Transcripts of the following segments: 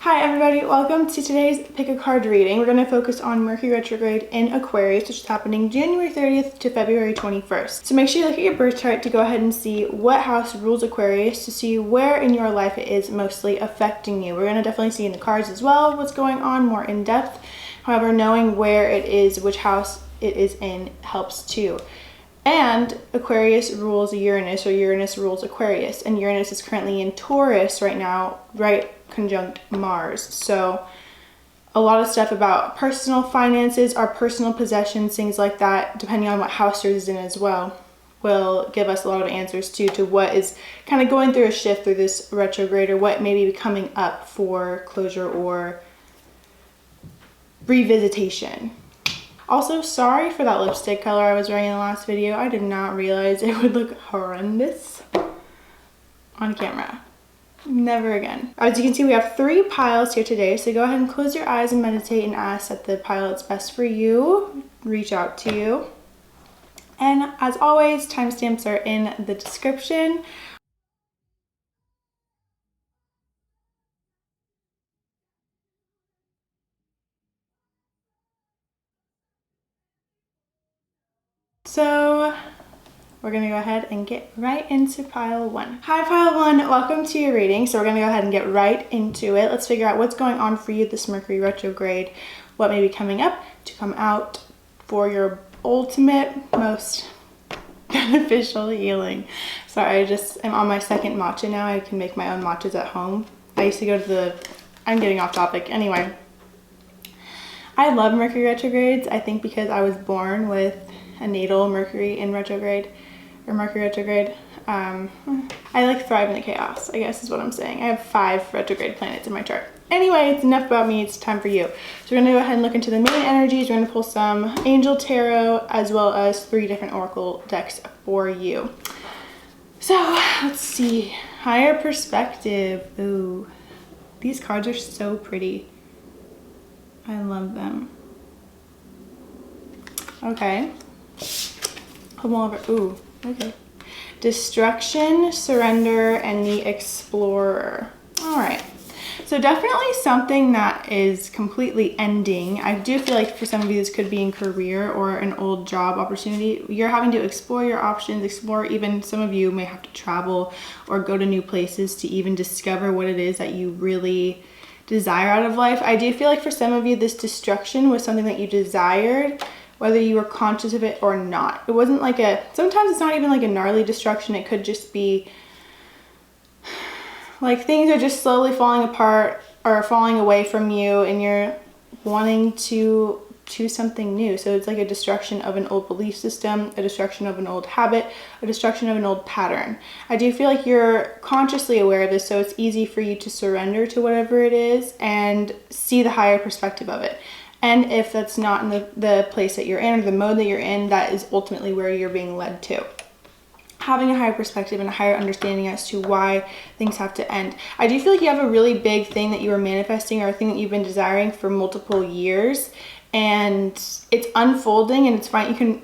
Hi everybody, welcome to today's pick a card reading. We're going to focus on Mercury Retrograde in Aquarius, which is happening January 30th to February 21st. So make sure you look at your birth chart to go ahead and see what house rules Aquarius to see where in your life it is mostly affecting you. We're going to definitely see in the cards as well what's going on more in depth. However, knowing where it is, which house it is in, helps too. And Aquarius rules Uranus, or Uranus rules Aquarius, and Uranus is currently in Taurus right now, right conjunct Mars. So a lot of stuff about personal finances, our personal possessions, things like that, depending on what house yours is in as well, will give us a lot of answers too to what is kind of going through a shift through this retrograde, or what may be coming up for closure or revisitation. Also, sorry for that lipstick color I was wearing in the last video. I did not realize it would look horrendous on camera. Never again. As you can see, we have 3 piles here today, so go ahead and close your eyes and meditate and ask that the pile that's best for you reach out to you. And as always, timestamps are in the description. So we're gonna go ahead and get right into pile 1. Hi pile 1, welcome to your reading. So we're gonna go ahead and get right into it. Let's figure out what's going on for you this Mercury retrograde, what may be coming up to come out for your ultimate, most beneficial healing. Sorry, I'm on my 2nd matcha now. I can make my own matchas at home. I used to go to I'm getting off topic. Anyway, I love Mercury retrogrades, I think because I was born with a natal Mercury in retrograde, or Mercury retrograde. I like thrive in the chaos, I guess is what I'm saying. I have 5 retrograde planets in my chart. Anyway, it's enough about me, it's time for you. So we're gonna go ahead and look into the main energies. We're gonna pull some angel tarot as well as 3 different oracle decks for you. So let's see, higher perspective. Ooh, these cards are so pretty. I love them. Okay. Come over. Ooh, okay. Destruction, surrender, and the explorer. All right. So definitely something that is completely ending. I do feel like for some of you this could be in career or an old job opportunity. You're having to explore your options, explore, even some of you may have to travel or go to new places to even discover what it is that you really desire out of life. I do feel like for some of you this destruction was something that you desired, whether you were conscious of it or not. It wasn't like sometimes it's not even like a gnarly destruction. It could just be like things are just slowly falling apart or falling away from you and you're wanting to choose something new. So it's like a destruction of an old belief system, a destruction of an old habit, a destruction of an old pattern. I do feel like you're consciously aware of this, so it's easy for you to surrender to whatever it is and see the higher perspective of it. And if that's not in the place that you're in or the mode that you're in, that is ultimately where you're being led to. Having a higher perspective and a higher understanding as to why things have to end. I do feel like you have a really big thing that you were manifesting or a thing that you've been desiring for multiple years, and it's unfolding and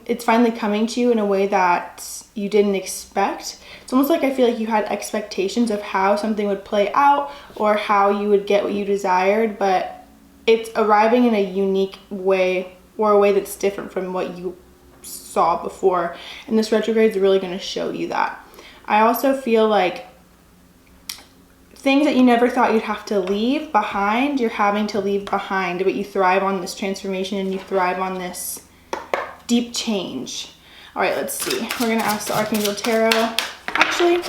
it's finally coming to you in a way that you didn't expect. It's almost like I feel like you had expectations of how something would play out or how you would get what you desired, but it's arriving in a unique way, or a way that's different from what you saw before. And this retrograde is really going to show you that. I also feel like things that you never thought you'd have to leave behind, you're having to leave behind, but you thrive on this transformation and you thrive on this deep change. All right, let's see. We're going to ask the Archangel Tarot. Actually,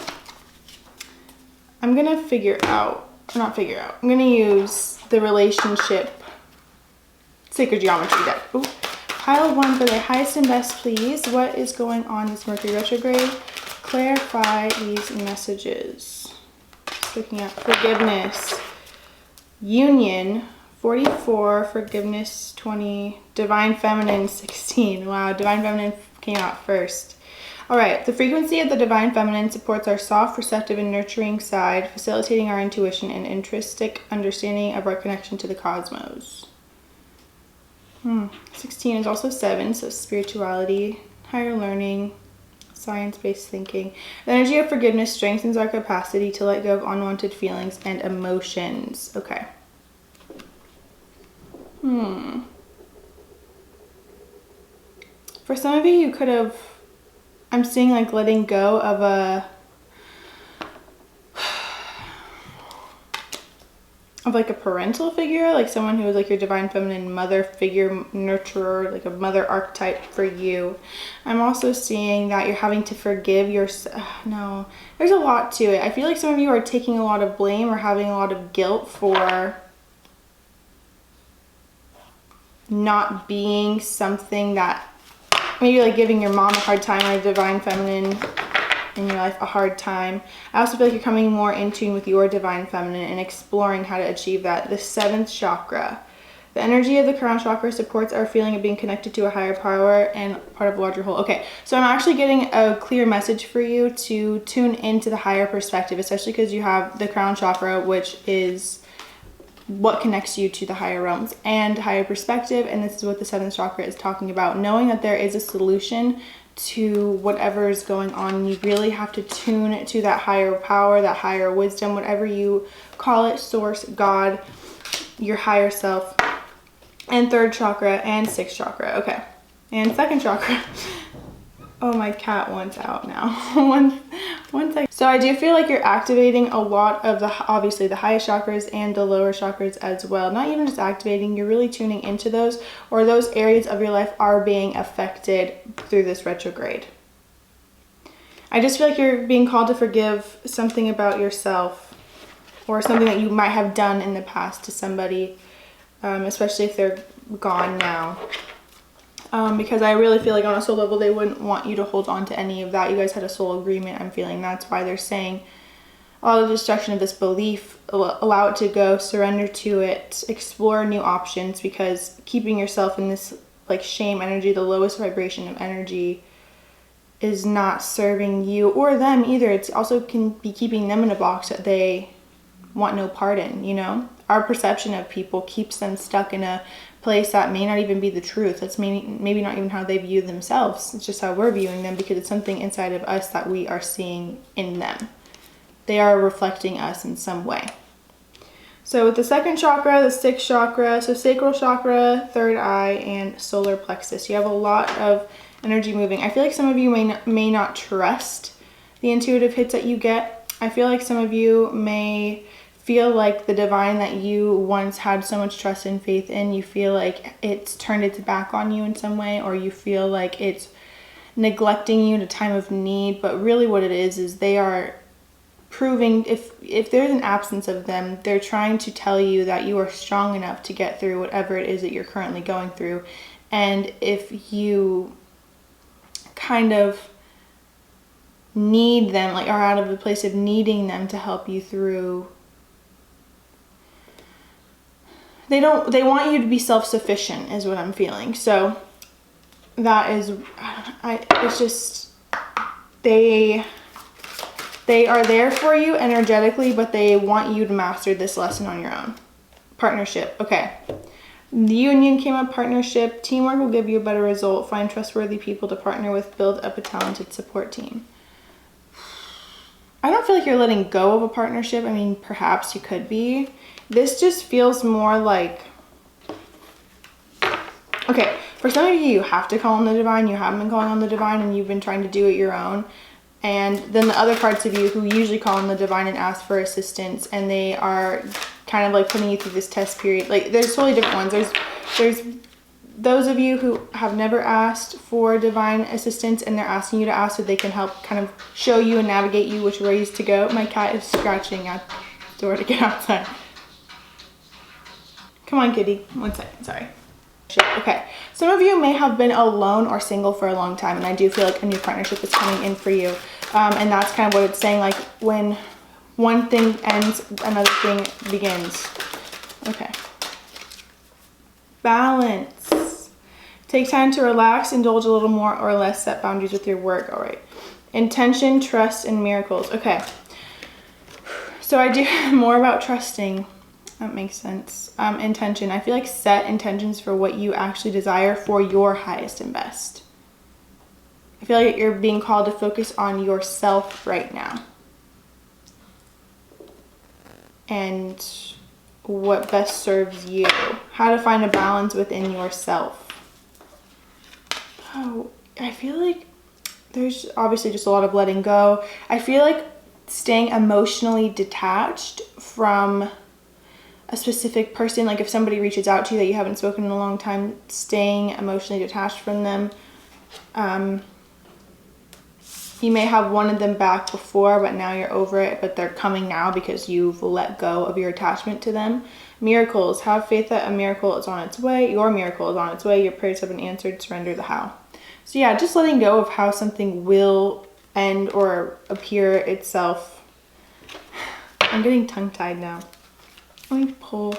I'm going to I'm going to use the relationship sacred geometry deck. Ooh. Pile 1 for the highest and best, please. What is going on this Mercury retrograde? Clarify these messages. Just looking at forgiveness, union, 44, forgiveness, 20, divine feminine, 16. Wow, divine feminine came out first. All right, the frequency of the divine feminine supports our soft, receptive, and nurturing side, facilitating our intuition and intrinsic understanding of our connection to the cosmos. 16 is also 7, so spirituality, higher learning, science-based thinking. The energy of forgiveness strengthens our capacity to let go of unwanted feelings and emotions. Okay. For some of you, you could have, I'm seeing like letting go of like a parental figure, like someone who was like your divine feminine mother figure, nurturer, like a mother archetype for you. I'm also seeing that you're having to forgive no, there's a lot to it. I feel like some of you are taking a lot of blame or having a lot of guilt for not being something that, maybe like giving your mom a hard time, or a divine feminine in your life a hard time. I also feel like you're coming more in tune with your divine feminine and exploring how to achieve that. The 7th chakra. The energy of the crown chakra supports our feeling of being connected to a higher power and part of a larger whole. Okay, so I'm actually getting a clear message for you to tune into the higher perspective, especially because you have the crown chakra, which is what connects you to the higher realms and higher perspective. And this is what the 7th chakra is talking about, knowing that there is a solution to whatever is going on. You really have to tune to that higher power, that higher wisdom, whatever you call it, source, God, your higher self. And 3rd chakra and 6th chakra. Okay, and 2nd chakra. Oh, my cat wants out now. one second. So I do feel like you're activating a lot of obviously the highest chakras and the lower chakras as well. Not even just activating, you're really tuning into those, or those areas of your life are being affected through this retrograde. I just feel like you're being called to forgive something about yourself, or something that you might have done in the past to somebody, especially if they're gone now. Because I really feel like on a soul level, they wouldn't want you to hold on to any of that. You guys had a soul agreement, I'm feeling. That's why they're saying all the destruction of this belief, allow it to go, surrender to it, explore new options, because keeping yourself in this like shame energy, the lowest vibration of energy, is not serving you or them either. It's also can be keeping them in a box that they want no part in, you know? Our perception of people keeps them stuck in a place that may not even be the truth. That's maybe not even how they view themselves. It's just how we're viewing them, because it's something inside of us that we are seeing in them. They are reflecting us in some way. So with the 2nd chakra, the 6th chakra, so sacral chakra, 3rd eye, and solar plexus, you have a lot of energy moving. I feel like some of you may not trust the intuitive hits that you get. I feel like some of you may feel like the divine that you once had so much trust and faith in, you feel like it's turned its back on you in some way, or you feel like it's neglecting you in a time of need. But really what it is they are proving, if there's an absence of them, they're trying to tell you that you are strong enough to get through whatever it is that you're currently going through. And if you kind of need them, like are out of the place of needing them to help you through, they want you to be self-sufficient is what I'm feeling. So that is, it's just, they are there for you energetically, but they want you to master this lesson on your own. Partnership, okay. The union came up, partnership. Teamwork will give you a better result. Find trustworthy people to partner with. Build up a talented support team. I don't feel like you're letting go of a partnership. I mean, perhaps you could be. This just feels more like, okay, for some of you, you have to call on the divine. You haven't been calling on the divine, and you've been trying to do it your own. And then the other parts of you who usually call on the divine and ask for assistance, and they are kind of like putting you through this test period. Like, there's totally different ones. There's those of you who have never asked for divine assistance, and they're asking you to ask so they can help kind of show you and navigate you which ways to go. My cat is scratching at the door to get outside. Come on, kitty. 1 second, sorry. Okay, some of you may have been alone or single for a long time, and I do feel like a new partnership is coming in for you. And that's kind of what it's saying, like when one thing ends, another thing begins. Okay. Balance. Take time to relax, indulge a little more or less, set boundaries with your work. All right. Intention, trust, and miracles. Okay. So I do more about trusting. That makes sense. Intention. I feel like set intentions for what you actually desire for your highest and best. I feel like you're being called to focus on yourself right now. And what best serves you. How to find a balance within yourself. Oh, I feel like there's obviously just a lot of letting go. I feel like staying emotionally detached from a specific person, like if somebody reaches out to you that you haven't spoken in a long time, staying emotionally detached from them. You may have wanted them back before, but now you're over it, but they're coming now because you've let go of your attachment to them. Miracles. Have faith that a miracle is on its way. Your miracle is on its way. Your prayers have been answered. Surrender the how. So yeah, just letting go of how something will end or appear itself. I'm getting tongue-tied now. Let me pull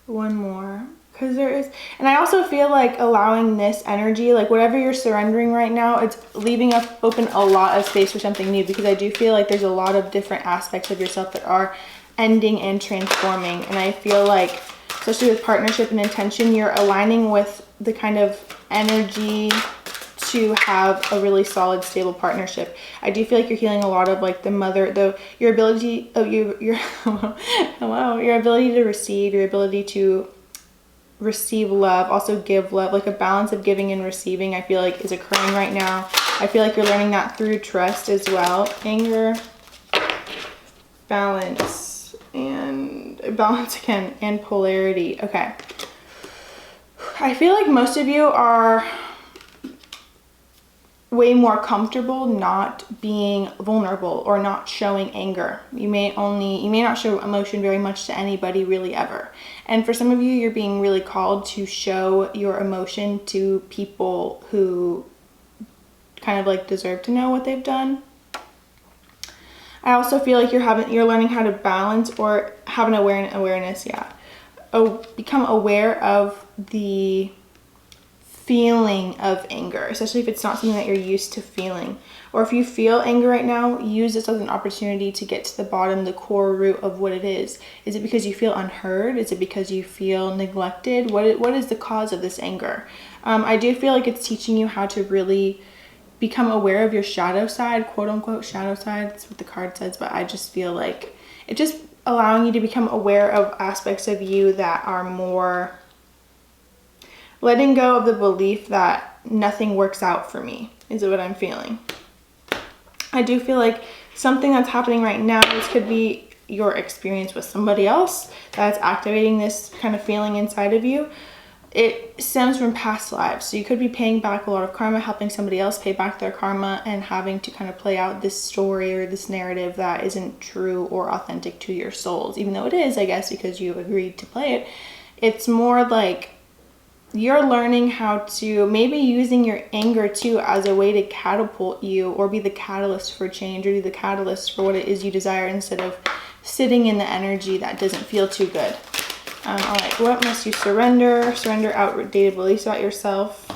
one more. Because there is, and I also feel like allowing this energy, like whatever you're surrendering right now, it's leaving open a lot of space for something new, because I do feel like there's a lot of different aspects of yourself that are ending and transforming. And I feel like, especially with partnership and intention, you're aligning with the kind of energy to have a really solid, stable partnership. I do feel like you're healing a lot of like your ability of your hello, your ability to receive, your ability to receive love, also give love, like a balance of giving and receiving, I feel like is occurring right now. I feel like you're learning that through trust as well. Anger, balance again, and polarity. Okay. I feel like most of you are way more comfortable not being vulnerable or not showing anger. You may not show emotion very much to anybody really ever. And for some of you, you're being really called to show your emotion to people who kind of like deserve to know what they've done. I also feel like you're learning how to balance or have an awareness, yeah. Become aware of the feeling of anger, especially if it's not something that you're used to feeling. Or if you feel anger right now, use this as an opportunity to get to the bottom, the core root of what it is. Is it because you feel unheard? Is it because you feel neglected? What is the cause of this anger? I do feel like it's teaching you how to really become aware of your shadow side, quote unquote shadow side. That's what the card says, but I just feel like it's just allowing you to become aware of aspects of you that are more letting go of the belief that nothing works out for me, is what I'm feeling. I do feel like something that's happening right now, this could be your experience with somebody else that's activating this kind of feeling inside of you. It stems from past lives. So you could be paying back a lot of karma, helping somebody else pay back their karma, and having to kind of play out this story or this narrative that isn't true or authentic to your souls, even though it is, I guess, because you agreed to play it. It's more like you're learning how to, maybe using your anger too as a way to catapult you or be the catalyst for change or be the catalyst for what it is you desire, instead of sitting in the energy that doesn't feel too good. All right, what must you surrender? Surrender outdated beliefs about yourself.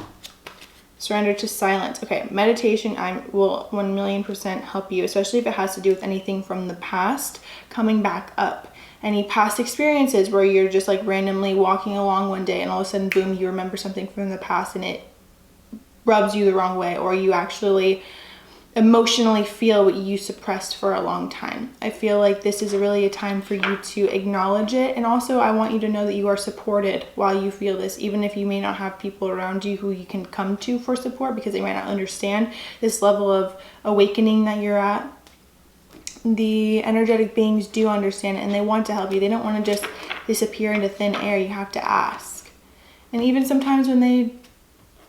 Surrender to silence. Okay, meditation will 1,000,000% help you, especially if it has to do with anything from the past coming back up. Any past experiences where you're just like randomly walking along one day and all of a sudden, boom, you remember something from the past and it rubs you the wrong way, or you actually emotionally feel what you suppressed for a long time. I feel like this is really a time for you to acknowledge it. And also I want you to know that you are supported while you feel this, even if you may not have people around you who you can come to for support, because they might not understand this level of awakening that you're at. The energetic beings do understand it and they want to help you. They don't want to just disappear into thin air. You have to ask. And even sometimes when they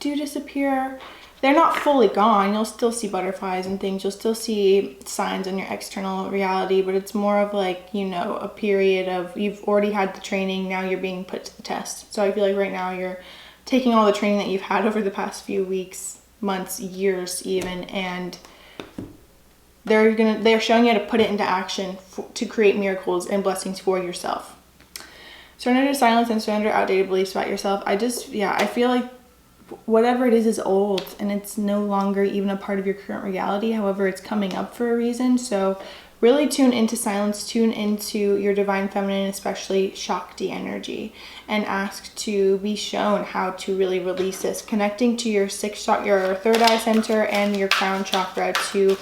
do disappear, they're not fully gone. You'll still see butterflies and things. You'll still see signs on your external reality, but it's more of like, you know, a period of, you've already had the training, now you're being put to the test. So I feel like right now you're taking all the training that you've had over the past few weeks, months, years even, and they're showing you how to put it into action to create miracles and blessings for yourself. Surrender to silence and surrender outdated beliefs about yourself. I feel like whatever it is old and it's no longer even a part of your current reality. However, it's coming up for a reason. So really tune into silence, tune into your divine feminine, especially Shakti energy, and ask to be shown how to really release this, connecting to your your third eye center and your crown chakra to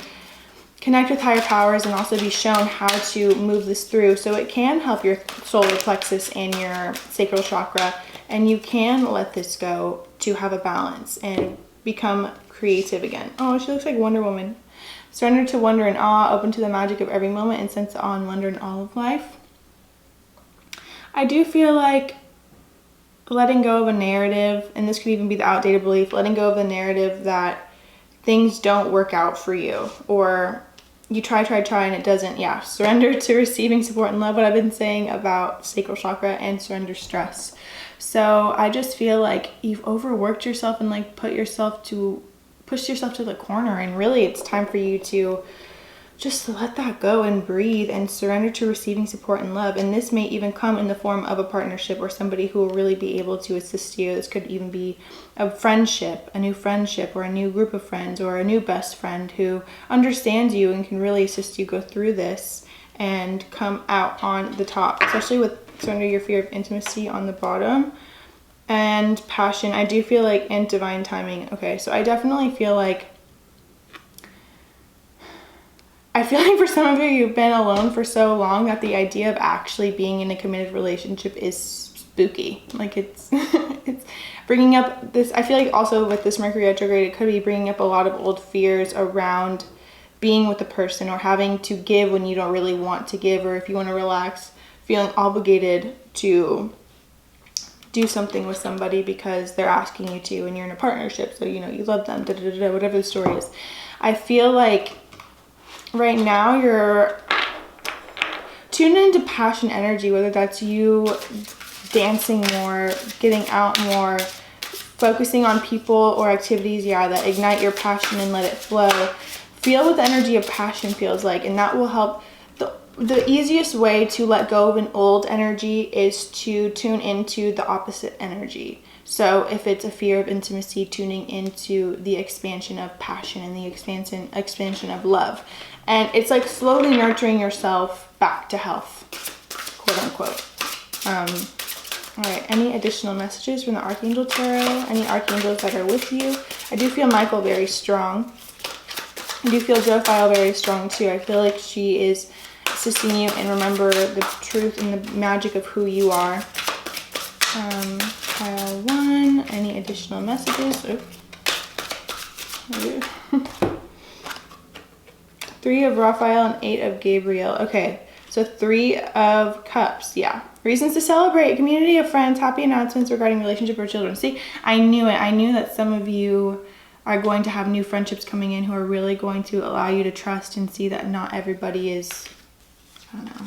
connect with higher powers and also be shown how to move this through. So it can help your solar plexus and your sacral chakra, and you can let this go to have a balance and become creative again. Oh, she looks like Wonder Woman. Surrender to wonder and awe, open to the magic of every moment, and sense the awe and wonder in all of life. I do feel like letting go of a narrative, and this could even be the outdated belief, letting go of the narrative that things don't work out for you, or you try and it doesn't. Yeah, surrender to receiving support and love, what I've been saying about sacral chakra, and surrender stress. So I just feel like you've overworked yourself and like pushed yourself to the corner, and really it's time for you to just let that go and breathe and surrender to receiving support and love. And this may even come in the form of a partnership or somebody who will really be able to assist you. This could even be a friendship, a new friendship, or a new group of friends, or a new best friend who understands you and can really assist you go through this and come out on the top, especially with surrender your fear of intimacy on the bottom. And passion, I do feel like, and divine timing. Okay, so I definitely feel like, for some of you, you've been alone for so long that the idea of actually being in a committed relationship is spooky. Like it's it's bringing up this, I feel like also with this Mercury retrograde, it could be bringing up a lot of old fears around being with a person, or having to give when you don't really want to give, or if you want to relax, feeling obligated to do something with somebody because they're asking you to, and you're in a partnership, so you know you love them, whatever the story is. I feel like right now you're tuned into passion energy, whether that's you dancing more, getting out more, focusing on people or activities, that ignite your passion and let it flow. Feel what the energy of passion feels like, and that will help. The easiest way to let go of an old energy is to tune into the opposite energy. So if it's a fear of intimacy, tuning into the expansion of passion and the expansion of love. And it's like slowly nurturing yourself back to health, quote unquote. All right, any additional messages from the Archangel Tarot? Any archangels that are with you? I do feel Michael very strong. I do feel Jophiel very strong too. I feel like she is assisting you and remember the truth and the magic of who you are. Pile 1, any additional messages? 3 of Raphael and 8 of Gabriel. Okay, so 3 of Cups, Reasons to celebrate, community of friends, happy announcements regarding relationship or children. See, I knew it. I knew that some of you are going to have new friendships coming in who are really going to allow you to trust and see that not everybody is, I don't know,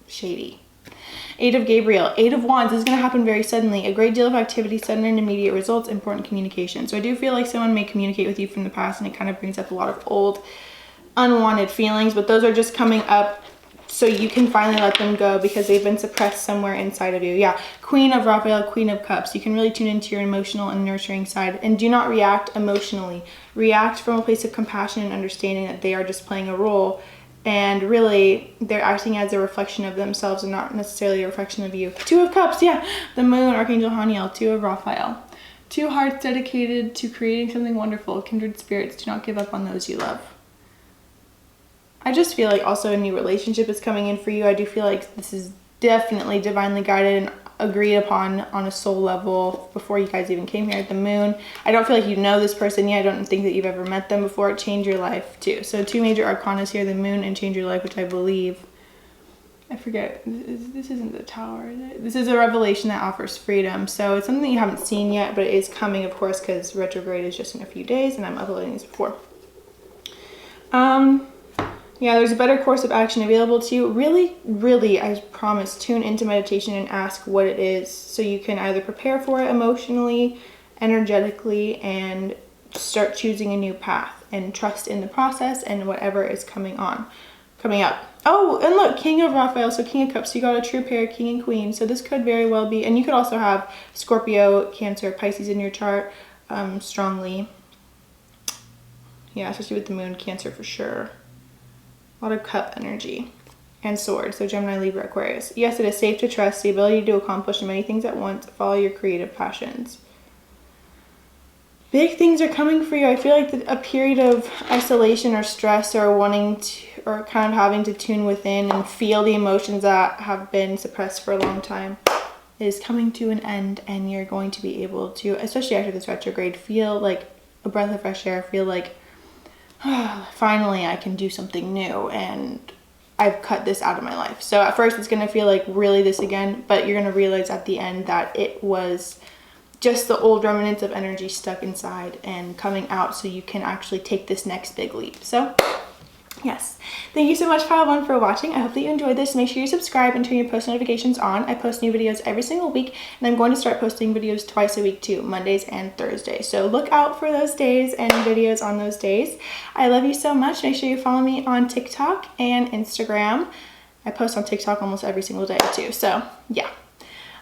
shady. 8 of Gabriel, 8 of Wands. This is going to happen very suddenly. A great deal of activity, sudden and immediate results, important communication. So I do feel like someone may communicate with you from the past, and it kind of brings up a lot of old unwanted feelings, but those are just coming up so you can finally let them go because they've been suppressed somewhere inside of you. Queen of Raphael, Queen of Cups. You can really tune into your emotional and nurturing side, and do not react emotionally. React from a place of compassion and understanding that they are just playing a role, and really they're acting as a reflection of themselves and not necessarily a reflection of you. 2 of Cups, the Moon, Archangel Haniel. 2 of Raphael. 2 hearts dedicated to creating something wonderful. Kindred spirits, do not give up on those you love. I just feel like also a new relationship is coming in for you. I do feel like this is definitely divinely guided and agreed upon on a soul level before you guys even came here at the Moon. I don't feel like you know this person yet. I don't think that you've ever met them before. Change your life too. So 2 major arcanas here, the Moon and change your life, which I believe, I forget, this isn't the Tower, is it? This is a revelation that offers freedom. So it's something that you haven't seen yet, but it is coming, of course, because retrograde is just in a few days and I'm uploading this before. There's a better course of action available to you. Really, I promise, tune into meditation and ask what it is so you can either prepare for it emotionally, energetically, and start choosing a new path and trust in the process and whatever is coming up. Oh, and look, King of Raphael, so King of Cups. So you got a true pair, King and Queen. So this could very well be, and you could also have Scorpio, Cancer, Pisces in your chart strongly. Especially with the Moon, Cancer for sure. A lot of Cup energy and Sword, so Gemini, Libra, Aquarius. Yes, it is safe to trust the ability to accomplish many things at once. Follow your creative passions. big things are coming for you. I feel like a period of isolation or stress or wanting to, or kind of having to tune within and feel the emotions that have been suppressed for a long time is coming to an end, and you're going to be able to, especially after this retrograde, feel like a breath of fresh air, feel like, oh, finally I can do something new and I've cut this out of my life. So at first it's going to feel like really this again, but you're going to realize at the end that it was just the old remnants of energy stuck inside and coming out, so you can actually take this next big leap. So yes, thank you so much, pile one, for watching. I hope that you enjoyed this. Make sure you subscribe and turn your post notifications on. I post new videos every single week, and I'm going to start posting videos twice a week too, Mondays and Thursdays. So look out for those days and videos on those days. I love you so much. Make sure you follow me on TikTok and Instagram. I post on TikTok almost every single day too. So yeah.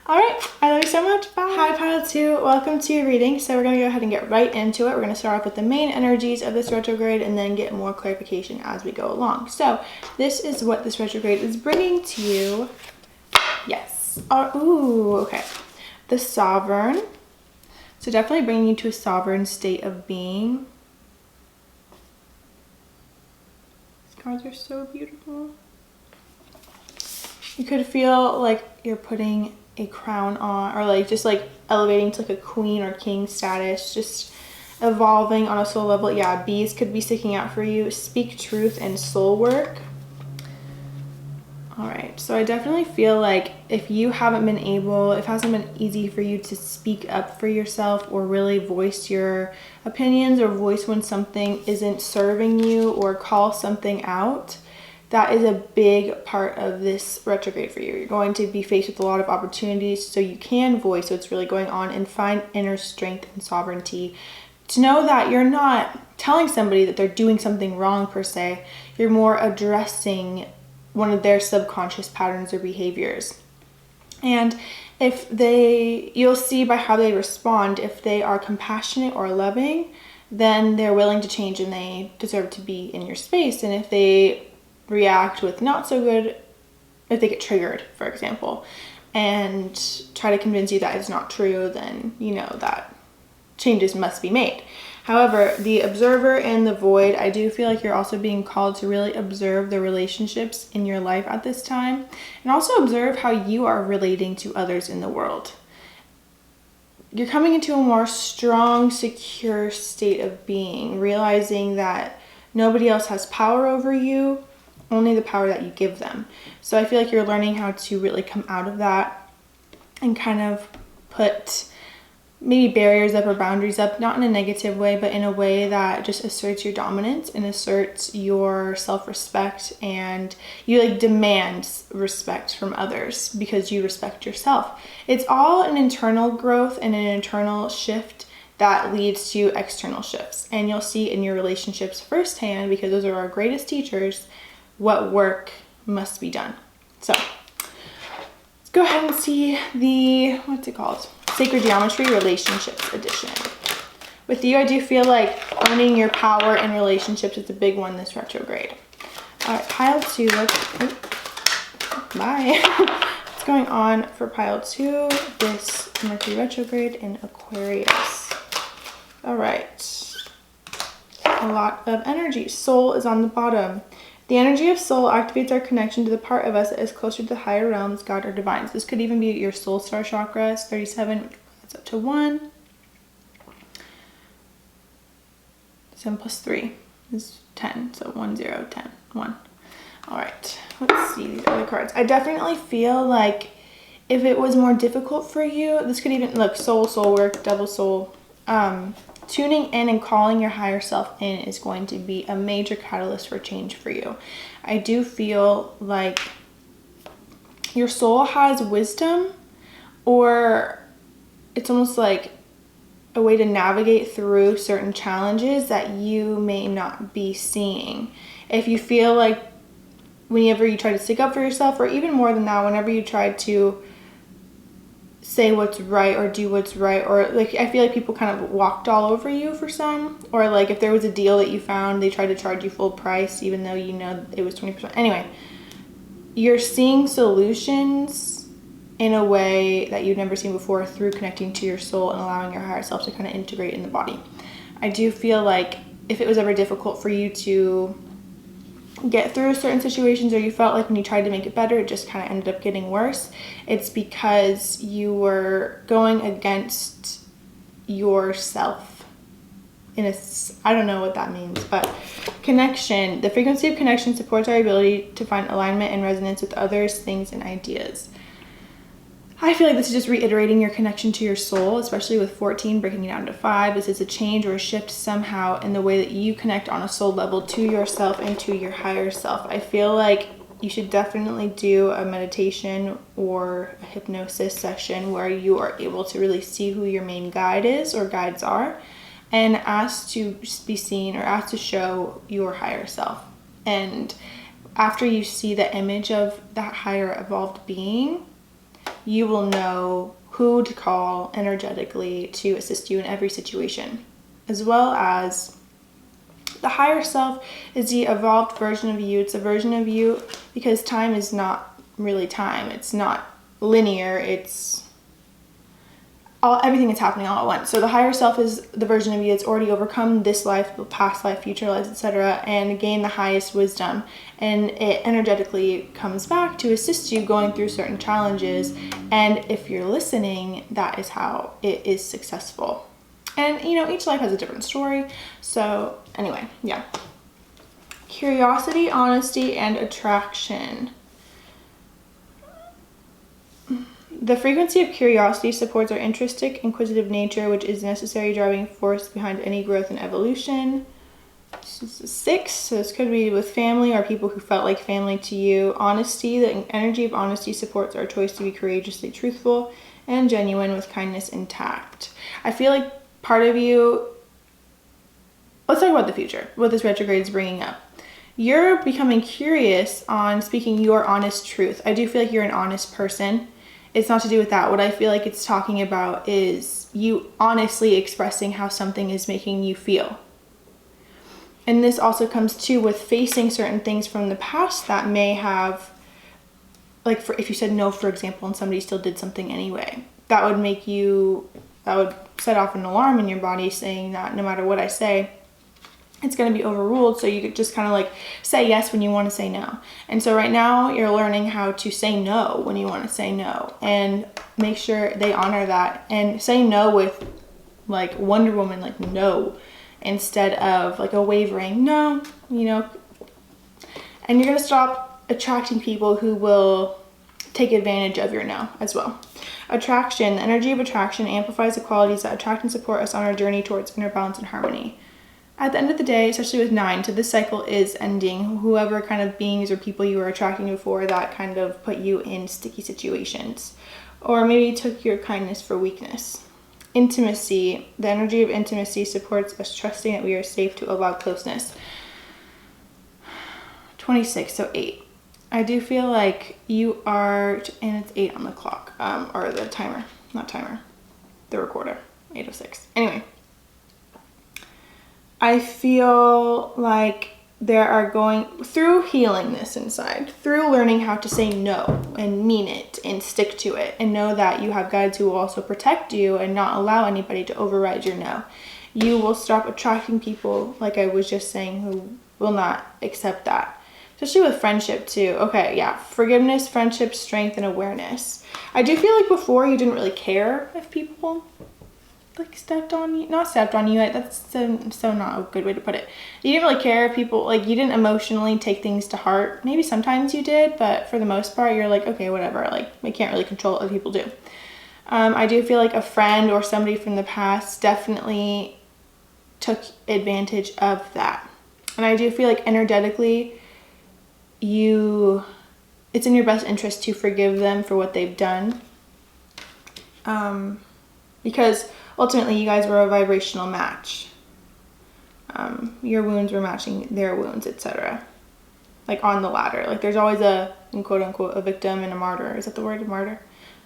All right, I love you so much. Bye. Hi, pile two. Welcome to your reading. So we're going to go ahead and get right into it. We're going to start off with the main energies of this retrograde and then get more clarification as we go along. So this is what this retrograde is bringing to you. Yes. Ooh, okay. The Sovereign. So definitely bringing you to a sovereign state of being. These cards are so beautiful. You could feel like you're putting a crown on, or like just like elevating to like a queen or king status, just evolving on a soul level. Yeah, bees could be sticking out for you. Speak truth and soul work. All right, so I definitely feel like if you haven't been able, if it hasn't been easy for you to speak up for yourself or really voice your opinions or voice when something isn't serving you or call something out, that is a big part of this retrograde for you. You're going to be faced with a lot of opportunities, so you can voice what's really going on and find inner strength and sovereignty to know that you're not telling somebody that they're doing something wrong per se. You're more addressing one of their subconscious patterns or behaviors. And if you'll see by how they respond, if they are compassionate or loving, then they're willing to change and they deserve to be in your space. And if they react with not so good, if they get triggered, for example, and try to convince you that it's not true, then you know that changes must be made. However, the observer and the void, I do feel like you're also being called to really observe the relationships in your life at this time, and also observe how you are relating to others in the world. You're coming into a more strong, secure state of being, realizing that nobody else has power over you, only the power that you give them. So I feel like you're learning how to really come out of that and kind of put maybe barriers up or boundaries up, not in a negative way, but in a way that just asserts your dominance and asserts your self-respect, and you like demand respect from others because you respect yourself. It's all an internal growth and an internal shift that leads to external shifts. And you'll see in your relationships firsthand, because those are our greatest teachers, what work must be done. So let's go ahead and see the, what's it called? Sacred Geometry Relationships Edition. With you, I do feel like owning your power in relationships is a big one this retrograde. All right, pile two, bye. What's going on for pile two, this Mercury retrograde in Aquarius? All right, a lot of energy. Soul is on the bottom. The energy of soul activates our connection to the part of us that is closer to the higher realms, God or divine. So this could even be your soul star chakra. It's 37, it's up to 1. 7 plus 3 is 10. So 1, 0, 10, 1. All right, let's see these other cards. I definitely feel like if it was more difficult for you, this could even look soul work, double soul. Tuning in and calling your higher self in is going to be a major catalyst for change for you. I do feel like your soul has wisdom, or it's almost like a way to navigate through certain challenges that you may not be seeing. If you feel like whenever you try to stick up for yourself, or even more than that, whenever you try to say what's right or do what's right, or like I feel like people kind of walked all over you for some, or like if there was a deal that you found, they tried to charge you full price even though you know it was 20%. Anyway, you're seeing solutions in a way that you've never seen before through connecting to your soul and allowing your higher self to kind of integrate in the body. I do feel like if it was ever difficult for you to get through certain situations, or you felt like when you tried to make it better, it just kind of ended up getting worse, it's because you were going against yourself. I don't know what that means, but connection. The frequency of connection supports our ability to find alignment and resonance with others, things, and ideas. I feel like this is just reiterating your connection to your soul, especially with 14 breaking it down to 5. This is a change or a shift somehow in the way that you connect on a soul level to yourself and to your higher self. I feel like you should definitely do a meditation or a hypnosis session where you are able to really see who your main guide is or guides are, and ask to be seen or ask to show your higher self. And after you see the image of that higher evolved being, you will know who to call energetically to assist you in every situation. As well as the higher self is the evolved version of you. It's a version of you because time is not really time. It's not linear. It's everything is happening all at once. So the higher self is the version of you that's already overcome this life, past life, future lives, etc., and gained the highest wisdom. And it energetically comes back to assist you going through certain challenges. And if you're listening, that is how it is successful. And each life has a different story. So anyway, yeah. Curiosity, honesty, and attraction. The frequency of curiosity supports our intrinsic, inquisitive nature, which is a necessary driving force behind any growth and evolution. This is a 6, so this could be with family or people who felt like family to you. Honesty, the energy of honesty supports our choice to be courageously truthful and genuine with kindness intact. I feel like part of you, let's talk about the future, what this retrograde is bringing up. You're becoming curious on speaking your honest truth. I do feel like you're an honest person. It's not to do with that. What I feel like it's talking about is you honestly expressing how something is making you feel. And this also comes too with facing certain things from the past that may have, like if you said no, for example, and somebody still did something anyway, that would set off an alarm in your body saying that no matter what I say, it's going to be overruled. So you could just kind of like say yes when you want to say no. And so right now you're learning how to say no when you want to say no, and make sure they honor that, and say no with like Wonder Woman, like no, instead of like a wavering no, and you're going to stop attracting people who will take advantage of your no as well. Attraction, the energy of attraction amplifies the qualities that attract and support us on our journey towards inner balance and harmony. At the end of the day, especially with 9, so this cycle is ending. Whoever kind of beings or people you were attracting before that kind of put you in sticky situations, or maybe took your kindness for weakness. Intimacy, the energy of intimacy supports us trusting that we are safe to allow closeness. 26, so 8. I do feel like you are, and it's 8 on the clock, or the timer, not timer, the recorder, 8:06. Anyway. I feel like there are going through healing this inside, through learning how to say no and mean it and stick to it, and know that you have guides who will also protect you and not allow anybody to override your no. You will stop attracting people, like I was just saying, who will not accept that. Especially with friendship too. Okay, yeah, forgiveness, friendship, strength, and awareness. I do feel like before you didn't really care if people like stepped on you, not stepped on you, that's so not a good way to put it. You didn't really care if people, like, you didn't emotionally take things to heart. Maybe sometimes you did, but for the most part you're like, okay, whatever, like we can't really control what other people do. I do feel like a friend or somebody from the past definitely took advantage of that, and I do feel like energetically it's in your best interest to forgive them for what they've done, because ultimately you guys were a vibrational match. Your wounds were matching their wounds, etc. Like on the ladder, like there's always a, in quote unquote, a victim and a martyr. Is that the word, martyr?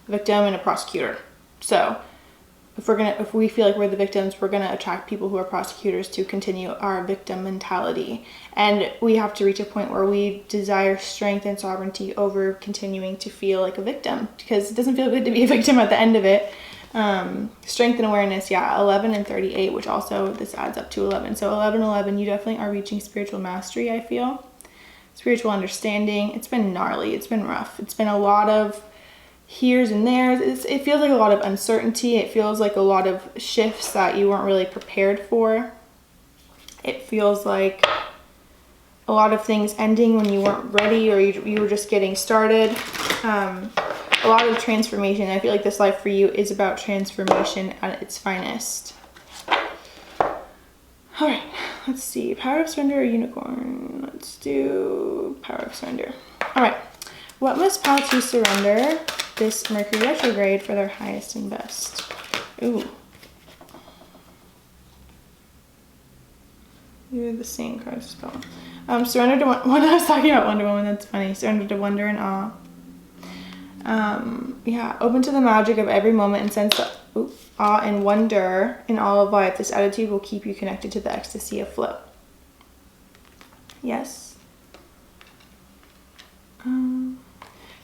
A victim and a prosecutor. So if we feel like we're the victims, we're gonna attract people who are prosecutors to continue our victim mentality. And we have to reach a point where we desire strength and sovereignty over continuing to feel like a victim, because it doesn't feel good to be a victim at the end of it. Strength and awareness, yeah, 11 and 38, which also this adds up to 11. So 11, you definitely are reaching spiritual mastery, I feel. Spiritual understanding. It's been gnarly. It's been rough. It's been a lot of here's and there's. It feels like a lot of uncertainty. It feels like a lot of shifts that you weren't really prepared for. It feels like a lot of things ending when you weren't ready, or you were just getting started. A lot of transformation. I feel like this life for you is about transformation at its finest. All right, let's see. Power of surrender or unicorn? Let's do power of surrender. All right. What must pal to surrender this Mercury retrograde for their highest and best? Ooh. You're the same card spell. Surrender to when I was talking about Wonder Woman, that's funny. Surrender to wonder and awe. Yeah, open to the magic of every moment and sense of awe and wonder in all of life. This attitude will keep you connected to the ecstasy of flow. Yes.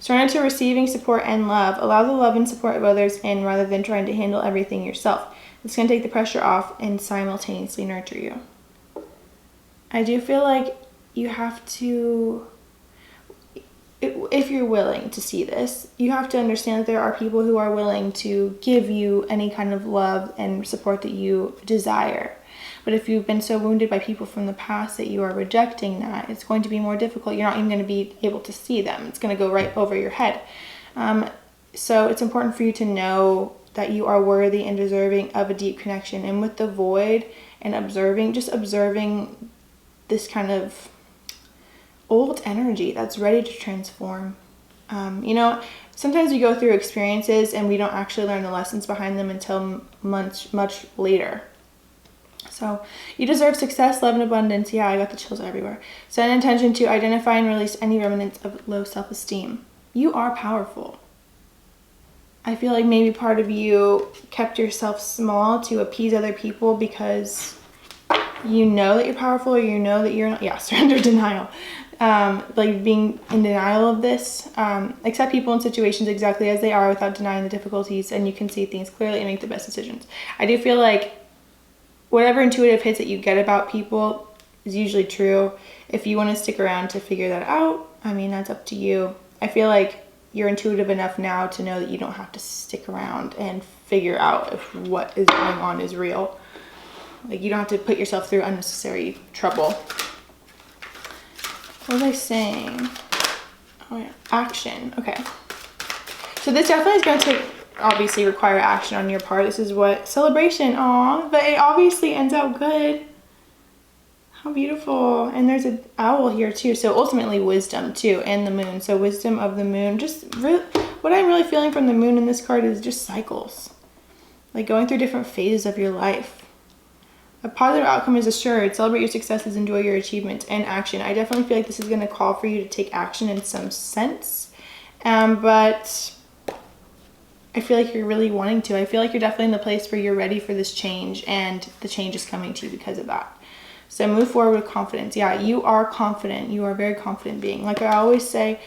Surrender to receiving support and love. Allow the love and support of others in rather than trying to handle everything yourself. It's going to take the pressure off and simultaneously nurture you. I do feel like you have to, if you're willing to see this, you have to understand that there are people who are willing to give you any kind of love and support that you desire. But if you've been so wounded by people from the past that you are rejecting that, it's going to be more difficult. You're not even going to be able to see them. It's going to go right over your head. So it's important for you to know that you are worthy and deserving of a deep connection. And with the void and observing this kind of old energy that's ready to transform. Sometimes we go through experiences and we don't actually learn the lessons behind them until much later. So you deserve success, love, and abundance. Yeah, I got the chills everywhere. Set an intention to identify and release any remnants of low self-esteem. You are powerful. I feel like maybe part of you kept yourself small to appease other people because you know that you're powerful, or you know that you're not. Yeah, surrender, denial. Like being in denial of this. Accept people and situations exactly as they are without denying the difficulties, and you can see things clearly and make the best decisions. I do feel like whatever intuitive hits that you get about people is usually true. If you want to stick around to figure that out, I mean, that's up to you. I feel like you're intuitive enough now to know that you don't have to stick around and figure out if what is going on is real. Like, you don't have to put yourself through unnecessary trouble. What was I saying? Oh yeah, action. Okay. So this definitely is going to obviously require action on your part. This is what celebration. Aw, but it obviously ends out good. How beautiful. And there's an owl here too. So ultimately wisdom too, and the moon. So wisdom of the moon. What I'm really feeling from the moon in this card is just cycles. Like going through different phases of your life. A positive outcome is assured. Celebrate your successes, enjoy your achievements, and action. I definitely feel like this is going to call for you to take action in some sense. But I feel like you're really wanting to. I feel like you're definitely in the place where you're ready for this change, and the change is coming to you because of that. So move forward with confidence. Yeah, you are confident. You are a very confident being. Like I always say,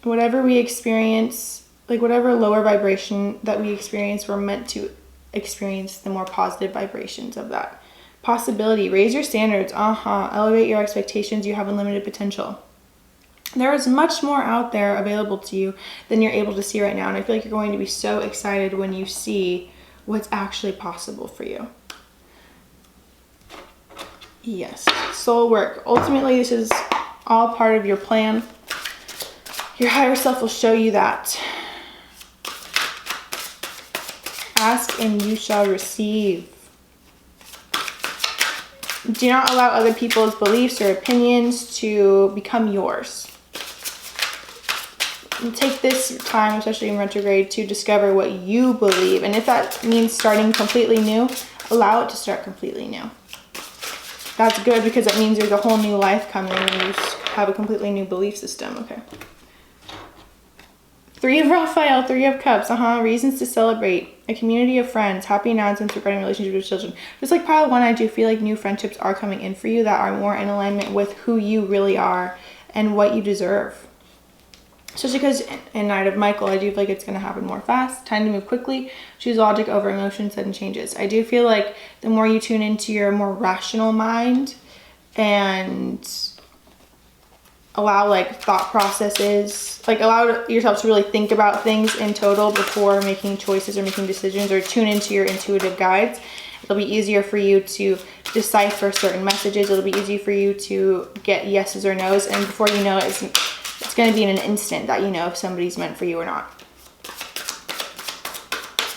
whatever we experience, like whatever lower vibration that we experience, we're meant to experience the more positive vibrations of that. Possibility. Raise your standards. Elevate your expectations. You have unlimited potential. There is much more out there available to you than you're able to see right now. And I feel like you're going to be so excited when you see what's actually possible for you. Yes. Soul work. Ultimately, this is all part of your plan. Your higher self will show you that. Ask and you shall receive. Do not allow other people's beliefs or opinions to become yours. And take this time, especially in retrograde, to discover what you believe. And if that means starting completely new, allow it to start completely new. That's good, because it means there's a whole new life coming and you have a completely new belief system. Okay. Three of Raphael, Three of Cups, reasons to celebrate, a community of friends, happy announcements regarding relationships with children. Just like pile one, I do feel like new friendships are coming in for you that are more in alignment with who you really are and what you deserve. Especially because in Knight of Michael, I do feel like it's going to happen more fast, time to move quickly, choose logic over emotion, sudden changes. I do feel like the more you tune into your more rational mind and allow like thought processes, like allow yourself to really think about things in total before making choices or making decisions, or tune into your intuitive guides, it'll be easier for you to decipher certain messages. It'll be easy for you to get yeses or nos, and before you know it, it's going to be in an instant that you know if somebody's meant for you or not.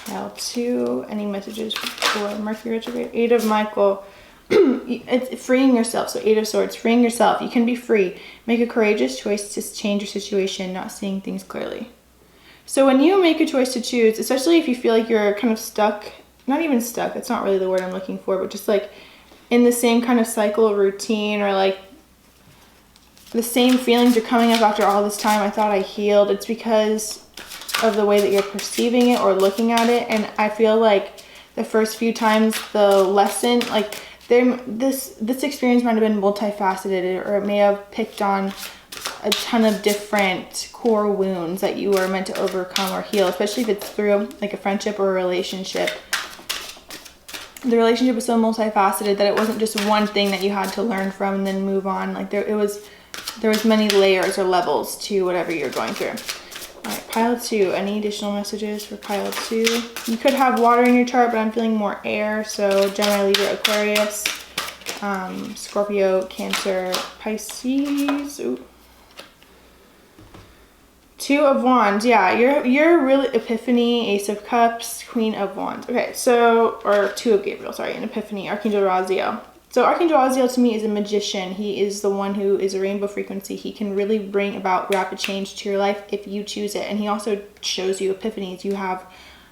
Pile 2, any messages for Mercury Retrograde? 8 of Michael. It's freeing yourself. So 8 of Swords, freeing yourself. You can be free. Make a courageous choice to change your situation, not seeing things clearly. So when you make a choice to choose, especially if you feel like you're kind of stuck, not even stuck, that's not really the word I'm looking for, but just like in the same kind of cycle of routine, or like the same feelings are coming up after all this time. I thought I healed. It's because of the way that you're perceiving it or looking at it. And I feel like the first few times the lesson, like this experience might have been multifaceted, or it may have picked on a ton of different core wounds that you were meant to overcome or heal, especially if it's through like a friendship or a relationship. The relationship was so multifaceted that it wasn't just one thing that you had to learn from and then move on. Like there was many layers or levels to whatever you're going through. All right, pile 2. Any additional messages for pile 2? You could have water in your chart, but I'm feeling more air. So Gemini, Libra, Aquarius, Scorpio, Cancer, Pisces. Ooh. 2 of Wands. Yeah, you're really Epiphany, Ace of Cups, Queen of Wands. Okay, so, or 2 of Gabriel, sorry, and Epiphany, Archangel Raziel. So Archangel Raziel to me is a magician. He is the one who is a rainbow frequency. He can really bring about rapid change to your life if you choose it. And he also shows you epiphanies. You have